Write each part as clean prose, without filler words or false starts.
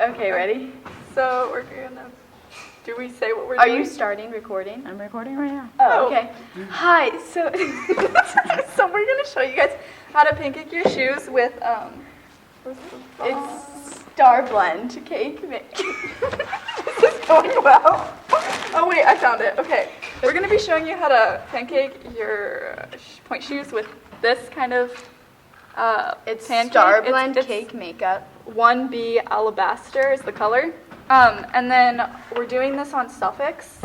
Okay, ready? So we're gonna. Do we say what we're Are doing? you starting recording? I'm recording right now. Oh, okay. Hi. So, so we're gonna show you guys how to pancake your shoes with It's Starblend cake mix. This is going well. Oh wait, I found it. Okay, we're gonna be showing you how to pancake your point shoes with this kind of It's pancake. Starblend It's cake makeup. 1B Alabaster is the color. And then we're doing this on suffix,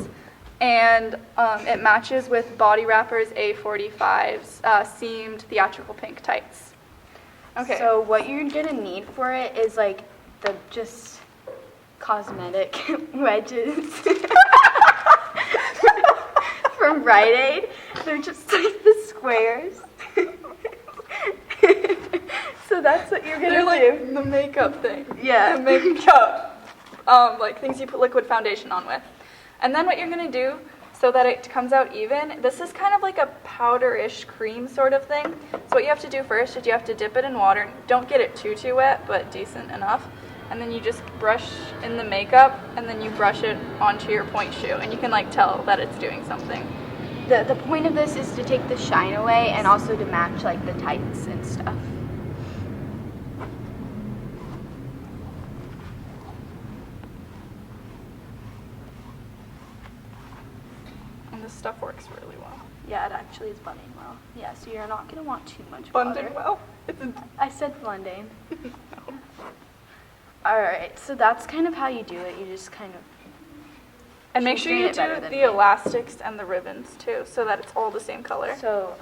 and it matches with Body Wrappers A45's seamed theatrical pink tights. Okay. So what you're gonna need for it is like the just cosmetic wedges from Rite Aid. They're just like the squares. So that's what you're They're gonna like do. the makeup thing. Yeah. The makeup. Like things you put liquid foundation on with. And then what you're going to do so that it comes out even, this is kind of like a powder-ish cream sort of thing. So what you have to do first is you have to dip it in water. Don't get it too wet, but decent enough. And then you just brush in the makeup, and then you brush it onto your point shoe. And you can like tell that it's doing something. The point of this is to take the shine away and also to match like the tights and stuff. And this stuff works really well. Yeah, it actually is blending well. Yeah, so you're not going to want too much Blended water. well. It's I said blending. no. Alright, so that's kind of how you do it. You just kind of... And make She's sure doing you it better do than the me. elastics and the ribbons too, so that it's all the same color. So,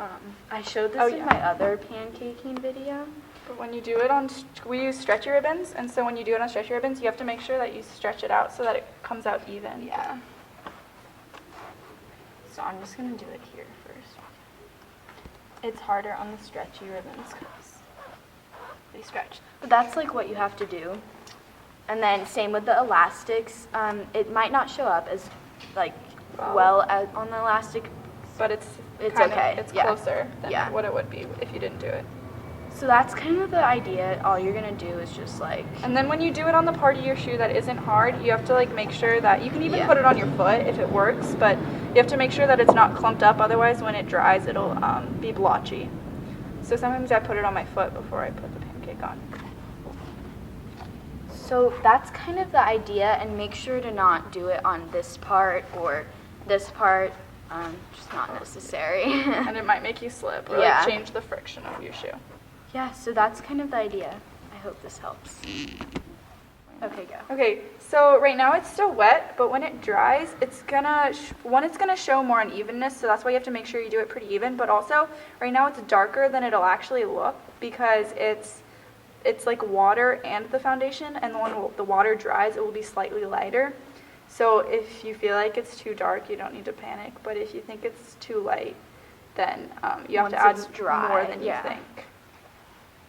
I showed this Oh, in yeah. my other pancaking video. But when you do it on, we use stretchy ribbons, and so when you do it on stretchy ribbons, you have to make sure that you stretch it out so that it comes out even. Yeah. So I'm just going to do it here first. It's harder on the stretchy ribbons because they stretch. But that's like what you have to do. And then same with the elastics. It might not show up as like well as on the elastic. But it's okay, It's yeah. closer than Yeah. what it would be if you didn't do it. So that's kind of the idea. All you're going to do is just like... And then when you do it on the part of your shoe that isn't hard, you have to like make sure that you can even Yeah. put it on your foot if it works, but you have to make sure that it's not clumped up. Otherwise, when it dries, it'll be blotchy. So sometimes I put it on my foot before I put the pancake on. So that's kind of the idea, and make sure to not do it on this part or this part. Just not necessary. And it might make you slip or Yeah. like change the friction of your shoe. Yeah, so that's kind of the idea. I hope this helps. Okay, go. Okay, so right now it's still wet, but when it dries, it's gonna it's gonna show more unevenness, so that's why you have to make sure you do it pretty even. But also, right now it's darker than it'll actually look because it's like water and the foundation, and when the water dries, it will be slightly lighter. So if you feel like it's too dark, you don't need to panic. But if you think it's too light, then you have Once to add it's dry, more than yeah. you think.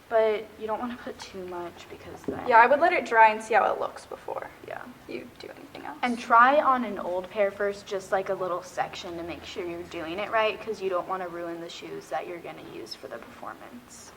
But you don't want to put too much because then... Yeah, I would let it dry and see how it looks before Yeah. you do anything else. And try on an old pair first, just like a little section to make sure you're doing it right, because you don't want to ruin the shoes that you're going to use for the performance.